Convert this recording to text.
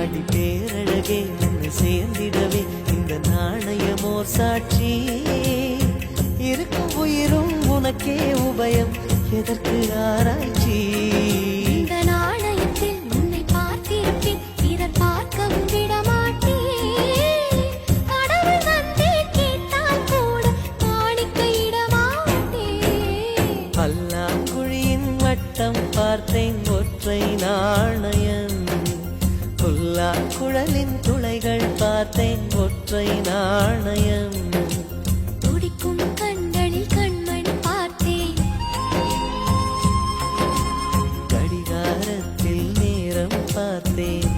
அடி பேரழகே உன்னை சேர்ந்திடவே இந்த நாணயமோர் சாட்சி இருக்கும் உயிரும் உனக்கே உபயம் எதற்கு ஆராய்ச்சி இந்த நாணயத்தில் உன்னை பார்த்திருப்பேன் பிறர் பார்க்கவும் விடமாட்டேன் கடவுள் வந்தே கேட்டால் கூட காணிக்கையிடமாட்டேன் பல்லாங்குழியின் வட்டம் பார்த்தேன் ஒற்றை நாணயம் புல்லா குழலின் துளைகள் பார்த்தேன் ஒற்றை நாணயம் துடிக்கும் கண்களில் கண்மணி பார்த்தேன் கடிகாரத்தில் நேரம் பார்த்தேன்